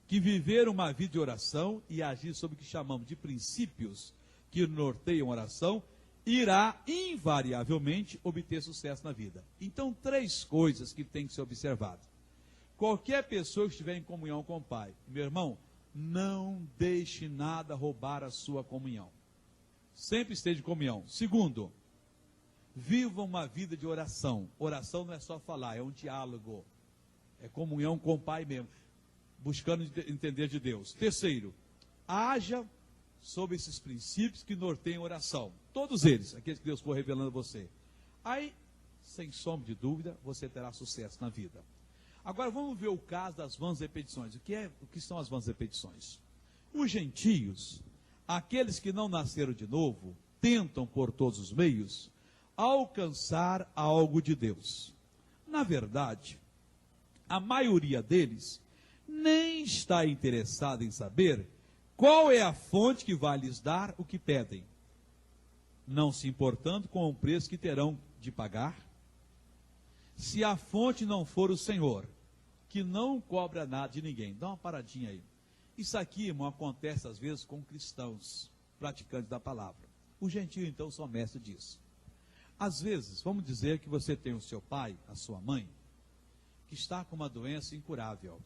que viver uma vida de oração e agir sobre o que chamamos de princípios que norteiam a oração, irá invariavelmente obter sucesso na vida. Então, 3 coisas que tem que ser observadas. Qualquer pessoa que estiver em comunhão com o Pai, meu irmão, não deixe nada roubar a sua comunhão. Sempre esteja em comunhão. Segundo, viva uma vida de oração. Oração não é só falar, é um diálogo. É comunhão com o Pai mesmo, buscando entender de Deus. Terceiro, haja sobre esses princípios que norteiam a oração. Todos eles, aqueles que Deus for revelando a você. Aí, sem sombra de dúvida, você terá sucesso na vida. Agora vamos ver o caso das vãs repetições. O que são as vãs repetições? Os gentios, aqueles que não nasceram de novo, tentam por todos os meios alcançar algo de Deus. Na verdade, a maioria deles nem está interessada em saber qual é a fonte que vai lhes dar o que pedem, não se importando com o preço que terão de pagar. Se a fonte não for o Senhor, que não cobra nada de ninguém. Dá uma paradinha aí. Isso aqui, irmão, acontece às vezes com cristãos, praticantes da palavra. Os gentios, então, são mestres disso. Às vezes, vamos dizer que você tem o seu pai, a sua mãe, que está com uma doença incurável.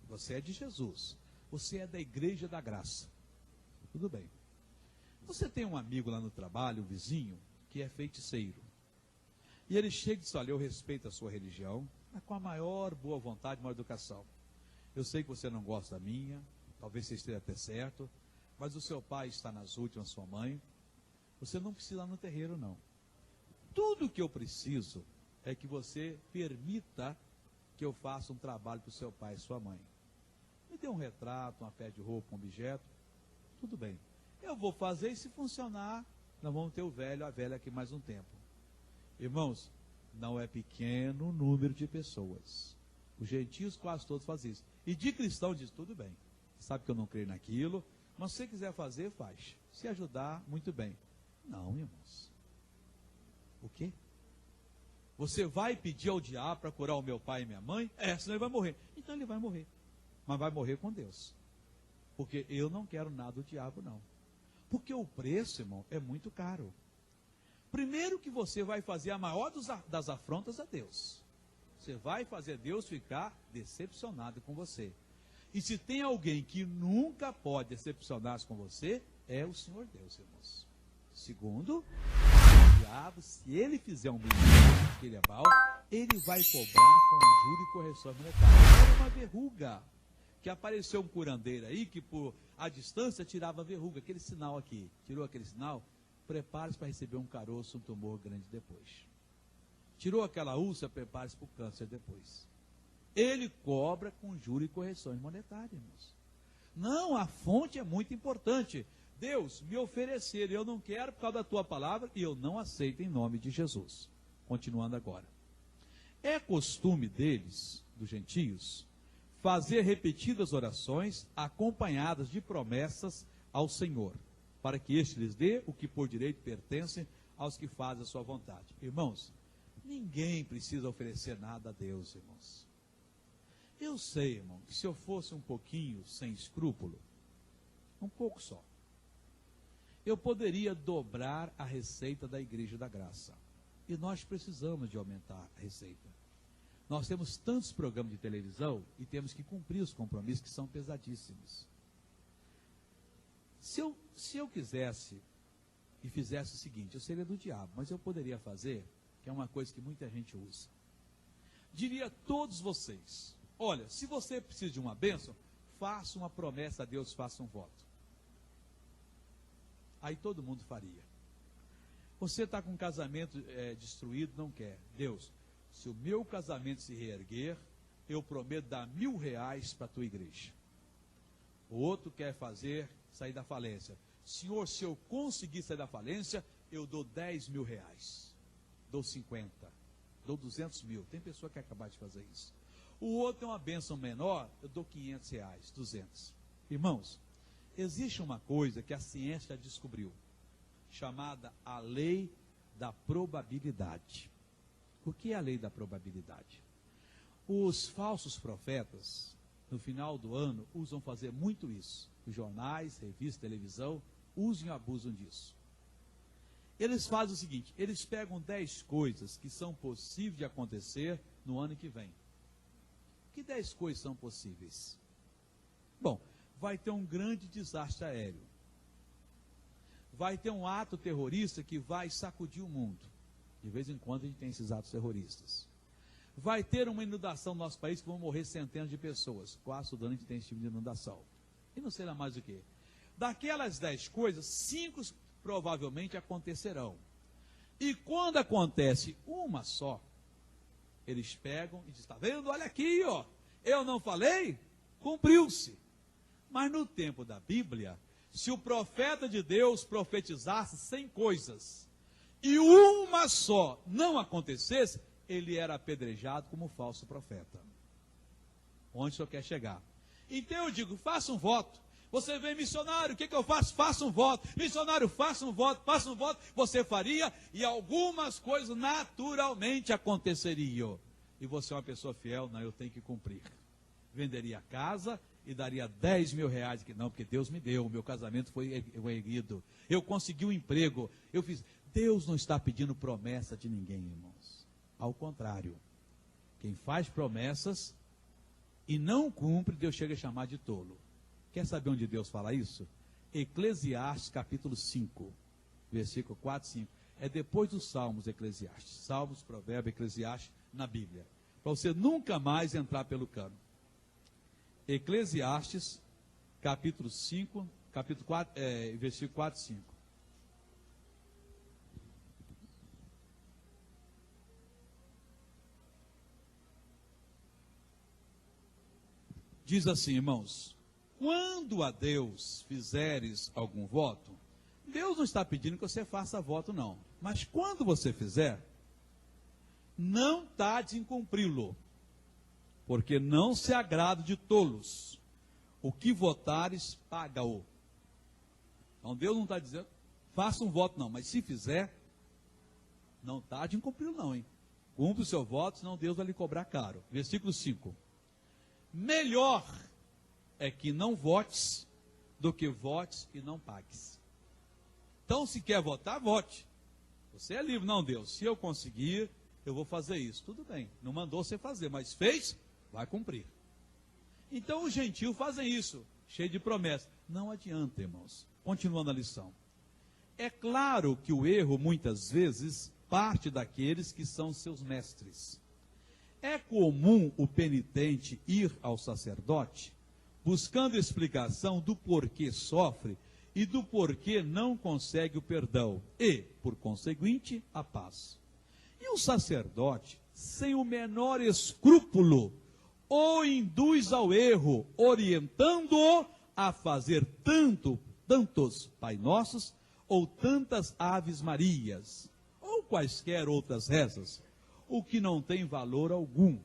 Você é de Jesus. Você é da Igreja da Graça. Tudo bem. Você tem um amigo lá no trabalho, um vizinho, que é feiticeiro. E ele chega e diz, olha, eu respeito a sua religião, mas com a maior boa vontade, maior educação. Eu sei que você não gosta da minha, talvez você esteja até certo, mas o seu pai está nas últimas, sua mãe. Você não precisa ir lá no terreiro, não. Tudo que eu preciso é que você permita que eu faça um trabalho para o seu pai e sua mãe. Me dê um retrato, uma peça de roupa, um objeto, tudo bem. Eu vou fazer e se funcionar, nós vamos ter o velho, a velha aqui mais um tempo. Irmãos, não é pequeno o número de pessoas. Os gentios quase todos fazem isso. E de cristão diz, tudo bem, sabe que eu não creio naquilo, mas se você quiser fazer, faz. Se ajudar, muito bem. Não, irmãos. O quê? Você vai pedir ao diabo para curar o meu pai e minha mãe? Senão ele vai morrer. Então ele vai morrer. Mas vai morrer com Deus. Porque eu não quero nada do diabo, não. Porque o preço, irmão, é muito caro. Primeiro que você vai fazer a maior das afrontas a Deus. Você vai fazer Deus ficar decepcionado com você. E se tem alguém que nunca pode decepcionar-se com você, é o Senhor Deus, irmãos. Segundo, o diabo, se ele fizer um milagre, que ele é mau, ele vai cobrar com juro e correção monetária. Era uma verruga. Que apareceu um curandeiro aí, que por a distância tirava a verruga, aquele sinal aqui. Tirou aquele sinal, prepare-se para receber um caroço, um tumor grande depois. Tirou aquela úlcera, prepare-se para o câncer depois. Ele cobra com juros e correções monetárias, irmãos. Não, a fonte é muito importante. Deus, me oferecer, eu não quero por causa da tua palavra, e eu não aceito em nome de Jesus. Continuando agora. É costume deles, dos gentios, fazer repetidas orações acompanhadas de promessas ao Senhor, para que este lhes dê o que por direito pertence aos que fazem a sua vontade. Irmãos, Ninguém precisa oferecer nada a Deus, irmãos. Eu sei, irmão, que se eu fosse um pouquinho sem escrúpulo, um pouco só, eu poderia dobrar a receita da Igreja da Graça. E nós precisamos de aumentar a receita. Nós temos tantos programas de televisão e temos que cumprir os compromissos que são pesadíssimos. Se eu quisesse e fizesse o seguinte, eu seria do diabo, mas eu poderia fazer, que é uma coisa que muita gente usa. Diria a todos vocês, olha, se você precisa de uma bênção, faça uma promessa a Deus, faça um voto. Aí todo mundo faria. Você está com um casamento destruído, não quer. Deus, se o meu casamento se reerguer, eu prometo dar R$1.000 para a tua igreja. O outro quer sair da falência. Senhor, se eu conseguir sair da falência, eu dou R$10.000. Dou 50. Dou 200 mil. Tem pessoa que quer acabar de fazer isso. O outro tem uma bênção menor, eu dou R$500, 200. Irmãos, existe uma coisa que a ciência já descobriu, chamada a lei da probabilidade. O que é a lei da probabilidade? Os falsos profetas, no final do ano, usam fazer muito isso. Os jornais, revistas, televisão, usam e abusam disso. Eles fazem o seguinte, eles pegam 10 coisas que são possíveis de acontecer no ano que vem. Que 10 coisas são possíveis? Bom, vai ter um grande desastre aéreo. Vai ter um ato terrorista que vai sacudir o mundo. De vez em quando a gente tem esses atos terroristas. Vai ter uma inundação no nosso país que vão morrer centenas de pessoas. Quase todo ano a gente tem esse tipo de inundação. E não sei lá mais o que. Daquelas 10 coisas, 5 provavelmente acontecerão. E quando acontece uma só, eles pegam e dizem, está vendo? Olha aqui, ó. Eu não falei? Cumpriu-se. Mas no tempo da Bíblia, se o profeta de Deus profetizasse 100 coisas, e uma só não acontecesse, ele era apedrejado como falso profeta. Onde o senhor quer chegar? Então eu digo, faça um voto. Você vem, missionário, o que eu faço? Faça um voto. Missionário, faça um voto, faça um voto. Você faria e algumas coisas naturalmente aconteceriam. E você é uma pessoa fiel? Não, eu tenho que cumprir. Venderia a casa e daria R$10.000. Que não, porque Deus me deu, o meu casamento foi erguido. Eu consegui um emprego, eu fiz. Deus não está pedindo promessa de ninguém, irmãos. Ao contrário, quem faz promessas e não cumpre, Deus chega a chamar de tolo. Quer saber onde Deus fala isso? Eclesiastes capítulo 5, versículo 4 e 5. É depois dos Salmos, Eclesiastes. Salmos, Provérbios, Eclesiastes na Bíblia. Para você nunca mais entrar pelo cano. Eclesiastes capítulo 5, capítulo 4, versículo 4 e 5. Diz assim, irmãos, quando a Deus fizeres algum voto, Deus não está pedindo que você faça voto, não. Mas quando você fizer, não tarde em cumpri-lo, porque não se agrada de tolos. O que votares, paga-o. Então Deus não está dizendo, faça um voto não, mas se fizer, não tarde em cumpri-lo não, hein? Cumpre o seu voto, senão Deus vai lhe cobrar caro. Versículo 5. Melhor é que não votes do que votes e não pagues. Então, se quer votar, vote. Você é livre, não, Deus. Se eu conseguir, eu vou fazer isso. Tudo bem, não mandou você fazer, mas fez, vai cumprir. Então, os gentios fazem isso, cheio de promessas. Não adianta, irmãos. Continuando a lição. É claro que o erro, muitas vezes, parte daqueles que são seus mestres. É comum o penitente ir ao sacerdote buscando explicação do porquê sofre e do porquê não consegue o perdão e, por conseguinte, a paz. E o sacerdote, sem o menor escrúpulo, o induz ao erro, orientando-o a fazer tantos Pai Nossos ou tantas Aves Marias, ou quaisquer outras rezas, o que não tem valor algum,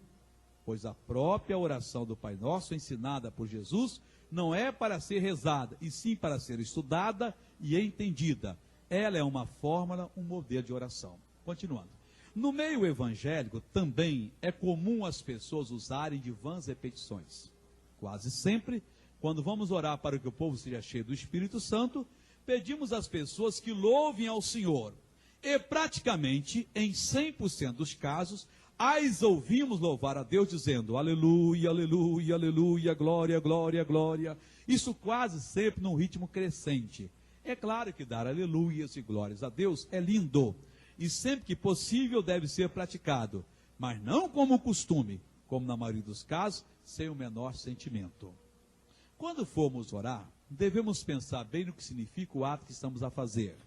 pois a própria oração do Pai Nosso, ensinada por Jesus, não é para ser rezada, e sim para ser estudada e entendida. Ela é uma fórmula, um modelo de oração. Continuando. No meio evangélico também é comum as pessoas usarem de vãs repetições. Quase sempre, quando vamos orar para que o povo seja cheio do Espírito Santo, pedimos às pessoas que louvem ao Senhor. E praticamente, em 100% dos casos, as ouvimos louvar a Deus dizendo aleluia, aleluia, aleluia, glória, glória, glória. Isso quase sempre num ritmo crescente. É claro que dar aleluias e glórias a Deus é lindo. E sempre que possível deve ser praticado, mas não como costume, como na maioria dos casos, sem o menor sentimento. Quando formos orar, devemos pensar bem no que significa o ato que estamos a fazer.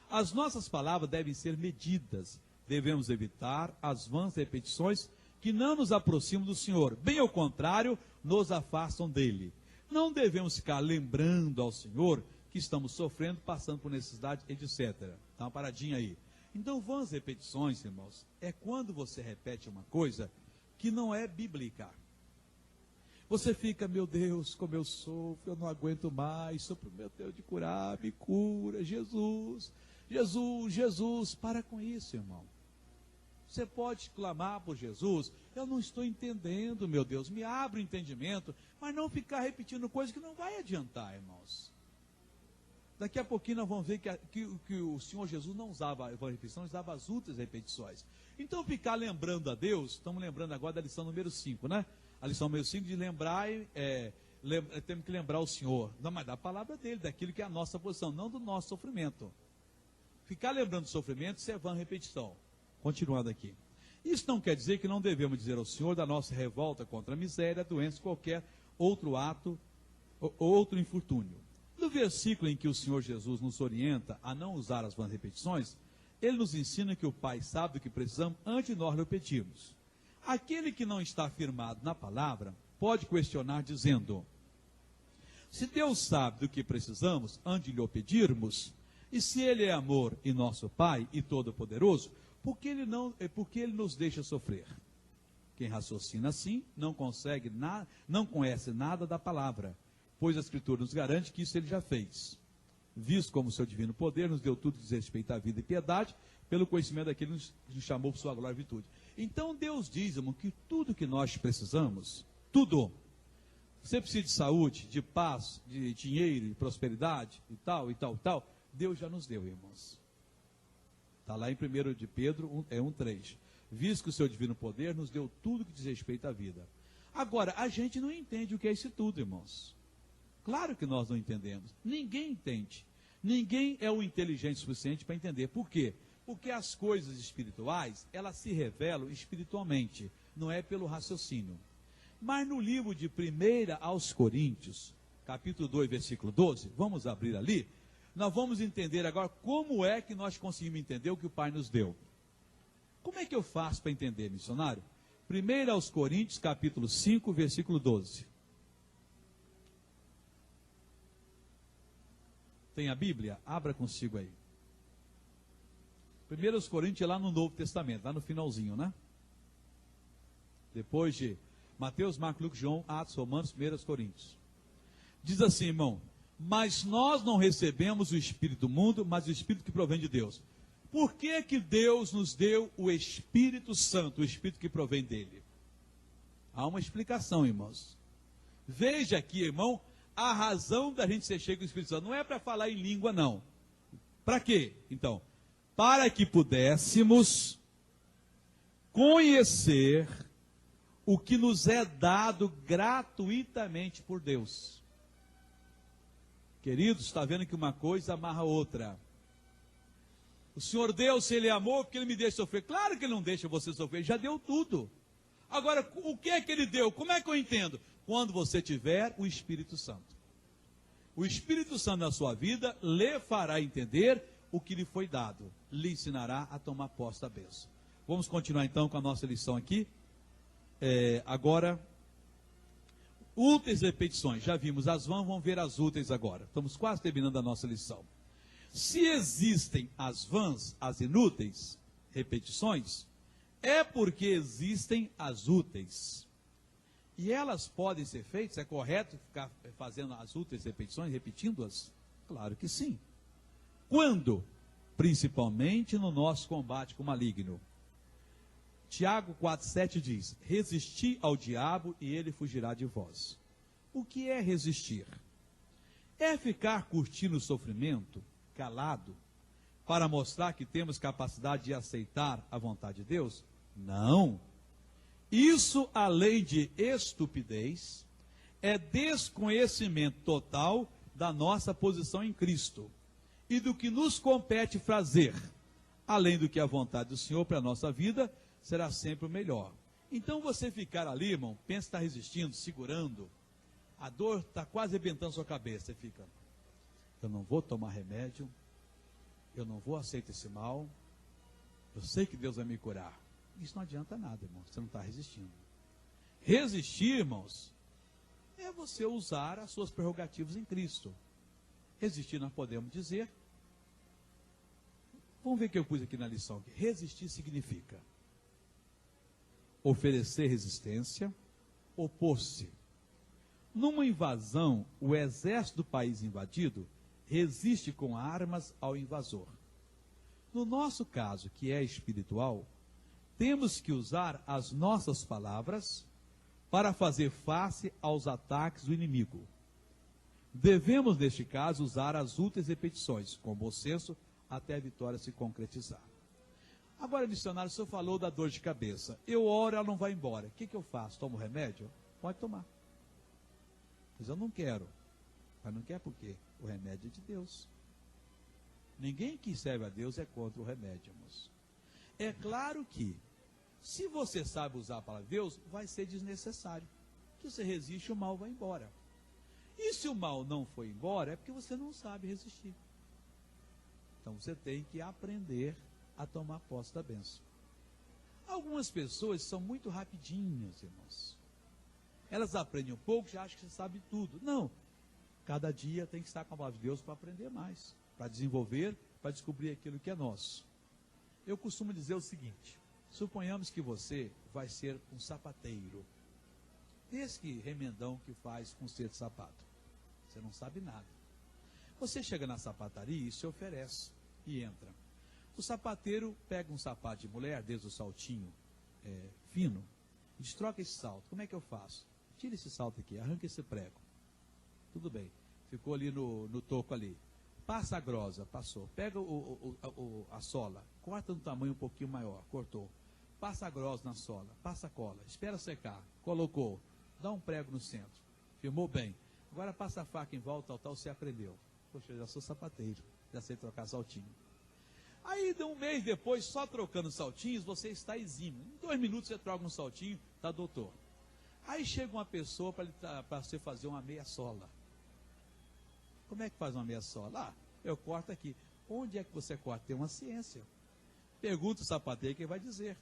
As nossas palavras devem ser medidas, devemos evitar as vãs repetições que não nos aproximam do Senhor, bem ao contrário, nos afastam dele. Não devemos ficar lembrando ao Senhor que estamos sofrendo, passando por necessidade, etc. Dá uma paradinha aí. Então, vãs repetições, irmãos, é quando você repete uma coisa que não é bíblica. Você fica, meu Deus, como eu sofro, eu não aguento mais, sou pro meu Deus de curar, me cura, Jesus, Jesus, Jesus. Para com isso, irmão. Você pode clamar por Jesus, eu não estou entendendo, meu Deus, me abre o entendimento, mas não ficar repetindo coisas que não vai adiantar, irmãos. Daqui a pouquinho nós vamos ver que o Senhor Jesus não usava a repetição, usava as outras repetições. Então ficar lembrando a Deus, estamos lembrando agora da lição número 5, né? A lição número 5 de lembrar, temos que lembrar o Senhor, não, mas da palavra dele, daquilo que é a nossa posição, não do nosso sofrimento. Ficar lembrando do sofrimento, isso é vã repetição. Continuando aqui. Isso não quer dizer que não devemos dizer ao Senhor da nossa revolta contra a miséria, a doença, qualquer outro ato, outro infortúnio. No versículo em que o Senhor Jesus nos orienta a não usar as vãs repetições, ele nos ensina que o Pai sabe do que precisamos antes de nós lhe pedirmos. Aquele que não está firmado na palavra pode questionar dizendo: se Deus sabe do que precisamos antes de lhe pedirmos, e se Ele é amor e nosso Pai e todo-poderoso, por que Ele nos deixa sofrer? Quem raciocina assim não conhece nada da palavra, pois a Escritura nos garante que isso Ele já fez. Visto como o seu divino poder nos deu tudo que diz respeito à vida e piedade, pelo conhecimento daquele que nos chamou por sua glória e virtude. Então Deus diz, irmão, que tudo que nós precisamos, tudo, você precisa de saúde, de paz, de dinheiro, de prosperidade, e tal, e tal, e tal, Deus já nos deu, irmãos. Está lá em 1 de Pedro 1,3. Visto que o seu divino poder nos deu tudo que diz respeito à vida. Agora, a gente não entende o que é isso tudo, irmãos. Claro que nós não entendemos. Ninguém entende. Ninguém é o inteligente suficiente para entender. Por quê? Porque as coisas espirituais, elas se revelam espiritualmente, não é pelo raciocínio. Mas no livro de 1 aos Coríntios, capítulo 2, versículo 12, vamos abrir ali, nós vamos entender agora como é que nós conseguimos entender o que o Pai nos deu. Como é que eu faço para entender, missionário? 1 aos Coríntios, capítulo 5, versículo 12. Tem a Bíblia? Abra consigo aí. 1 aos Coríntios é lá no Novo Testamento, lá no finalzinho, né? Depois de Mateus, Marcos, Lucas, João, Atos, Romanos, 1 aos Coríntios. Diz assim, irmão: mas nós não recebemos o Espírito do mundo, mas o Espírito que provém de Deus. Por que que Deus nos deu o Espírito Santo, o Espírito que provém dele? Há uma explicação, irmãos. Veja aqui, irmão, a razão da gente ser cheio do Espírito Santo. Não é para falar em língua, não. Para quê? Então, para que pudéssemos conhecer o que nos é dado gratuitamente por Deus. Queridos, está vendo que uma coisa amarra a outra. O Senhor Deus, se Ele é amor, porque Ele me deixa sofrer. Claro que Ele não deixa você sofrer, Ele já deu tudo. Agora, o que é que Ele deu? Como é que eu entendo? Quando você tiver o Espírito Santo. O Espírito Santo na sua vida lhe fará entender o que lhe foi dado. Lhe ensinará a tomar posse da bênção. Vamos continuar então com a nossa lição aqui. Agora, úteis repetições. Já vimos as vãs, vamos ver as úteis agora. Estamos quase terminando a nossa lição. Se existem as vãs, as inúteis repetições, é porque existem as úteis. E elas podem ser feitas, é correto ficar fazendo as úteis repetições, repetindo-as? Claro que sim. Quando? Principalmente no nosso combate com o maligno. Tiago 4,7 diz: resisti ao diabo e ele fugirá de vós. O que é resistir? É ficar curtindo o sofrimento, calado, para mostrar que temos capacidade de aceitar a vontade de Deus? Não. Isso, além de estupidez, é desconhecimento total da nossa posição em Cristo e do que nos compete fazer, além do que a vontade do Senhor para a nossa vida será sempre o melhor. Então você ficar ali, irmão, pensa que está resistindo, segurando, a dor está quase arrebentando sua cabeça, você fica, eu não vou tomar remédio, eu não vou aceitar esse mal, eu sei que Deus vai me curar. Isso não adianta nada, irmão, você não está resistindo. Resistir, irmãos, é você usar as suas prerrogativas em Cristo. Resistir, nós podemos dizer, vamos ver o que eu pus aqui na lição. Resistir significa oferecer resistência, opor-se. Numa invasão, o exército do país invadido resiste com armas ao invasor. No nosso caso, que é espiritual, temos que usar as nossas palavras para fazer face aos ataques do inimigo. Devemos, neste caso, usar as úteis repetições, com bom senso, até a vitória se concretizar. Agora, missionário, o senhor falou da dor de cabeça. Eu oro, ela não vai embora. O que eu faço? Tomo remédio? Pode tomar. Mas eu não quero. Mas não quer por quê? O remédio é de Deus. Ninguém que serve a Deus é contra o remédio, irmãos. É claro que, se você sabe usar a palavra de Deus, vai ser desnecessário. Que você resiste, o mal vai embora. E se o mal não foi embora, é porque você não sabe resistir. Então você tem que aprender a tomar posse da bênção. Algumas pessoas são muito rapidinhas, irmãos. Elas aprendem um pouco, já acham que você sabe tudo. Não. Cada dia tem que estar com a palavra de Deus para aprender mais, para desenvolver, para descobrir aquilo que é nosso. Eu costumo dizer o seguinte: suponhamos que você vai ser um sapateiro. Esse que remendão que faz conserto de sapato. Você não sabe nada. Você chega na sapataria e se oferece e entra. O sapateiro pega um sapato de mulher, desde o saltinho fino, e diz: troca esse salto. Como é que eu faço? Tira esse salto aqui, arranca esse prego. Tudo bem. Ficou ali no toco ali. Passa a grosa, passou. Pega a sola, corta no tamanho um pouquinho maior, cortou. Passa a grosa na sola, passa a cola, espera secar, colocou, dá um prego no centro, firmou bem. Agora passa a faca em volta, tal, você aprendeu. Poxa, eu já sou sapateiro, já sei trocar saltinho. Aí, de um mês depois, só trocando saltinhos, você está exímio. Em 2 minutos você troca um saltinho, tá, doutor? Aí chega uma pessoa para você fazer uma meia sola. Como é que faz uma meia sola? Ah, eu corto aqui. Onde é que você corta? Tem uma ciência. Pergunta o sapateiro que ele vai dizer.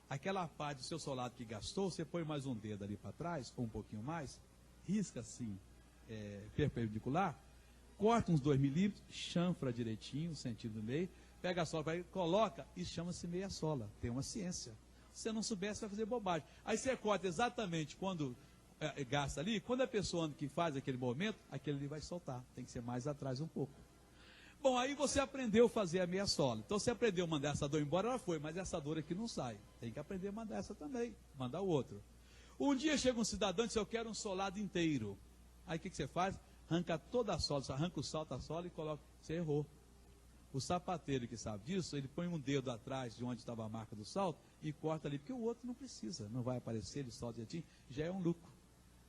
Aquela parte do seu solado que gastou, você põe mais um dedo ali para trás, ou um pouquinho mais, risca assim, perpendicular, corta uns 2 milímetros, chanfra direitinho, 1 centímetro e meio, pega a sola, coloca e chama-se meia sola. Tem uma ciência. Se você não souber, você vai fazer bobagem. Aí você corta exatamente quando gasta ali, quando a pessoa que faz aquele movimento, aquele ali vai soltar. Tem que ser mais atrás um pouco. Bom, aí você aprendeu a fazer a meia sola. Então você aprendeu a mandar essa dor embora, ela foi, mas essa dor aqui não sai. Tem que aprender a mandar essa também, mandar o outro. Um dia chega um cidadão e diz: eu quero um solado inteiro. Aí o que você faz? Arranca toda a sola, arranca o salto da sola e coloca. Você errou. O sapateiro que sabe disso, ele põe um dedo atrás de onde estava a marca do salto e corta ali, porque o outro não precisa, não vai aparecer, ele solta direitinho, já é um lucro.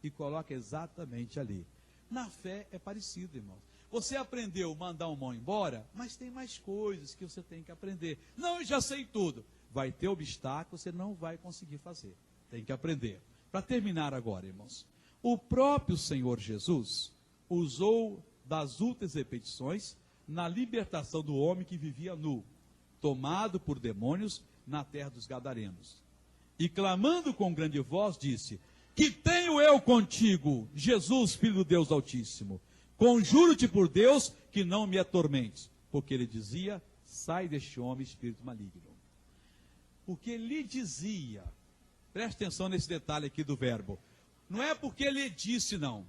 E coloca exatamente ali. Na fé é parecido, irmão. Você aprendeu a mandar um mão embora, mas tem mais coisas que você tem que aprender. Não, eu já sei tudo. Vai ter obstáculo, você não vai conseguir fazer. Tem que aprender. Para terminar agora, irmãos, o próprio Senhor Jesus usou das úteis repetições na libertação do homem que vivia nu, tomado por demônios na terra dos Gadarenos. E clamando com grande voz, disse: que tenho eu contigo, Jesus, Filho do Deus Altíssimo? Conjuro-te por Deus que não me atormentes. Porque ele dizia: sai deste homem, espírito maligno. Porque lhe dizia, preste atenção nesse detalhe aqui do verbo, não é porque ele disse, não.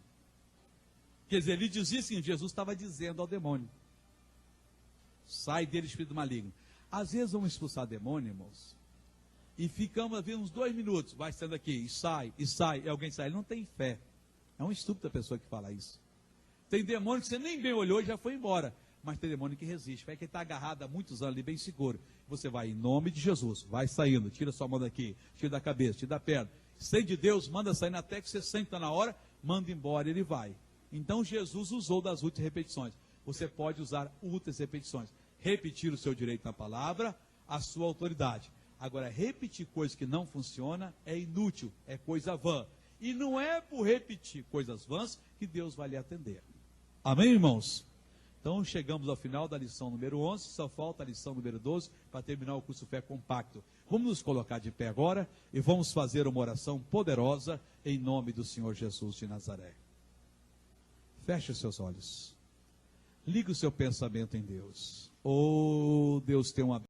Quer dizer, ele dizia assim, Jesus estava dizendo ao demônio: sai dele, espírito maligno. Às vezes vamos expulsar demônio, irmãos, e ficamos ali uns 2 minutos, vai saindo aqui, e sai, e alguém sai. Ele não tem fé. É um estúpido a pessoa que fala isso. Tem demônio que você nem bem olhou e já foi embora. Mas tem demônio que resiste. Vai que ele está agarrado há muitos anos ali, bem seguro. Você vai em nome de Jesus, vai saindo, tira sua mão daqui, tira da cabeça, tira da perna. Sem de Deus, manda saindo até que você senta na hora, manda embora e ele vai. Então Jesus usou das úteis repetições. Você pode usar úteis repetições. Repetir o seu direito na palavra, a sua autoridade. Agora, repetir coisas que não funcionam é inútil, é coisa vã. E não é por repetir coisas vãs que Deus vai lhe atender. Amém, irmãos? Então, chegamos ao final da lição número 11, só falta a lição número 12 para terminar o curso Fé Compacto. Vamos nos colocar de pé agora e vamos fazer uma oração poderosa em nome do Senhor Jesus de Nazaré. Feche os seus olhos. Ligue o seu pensamento em Deus. Oh, Deus tem uma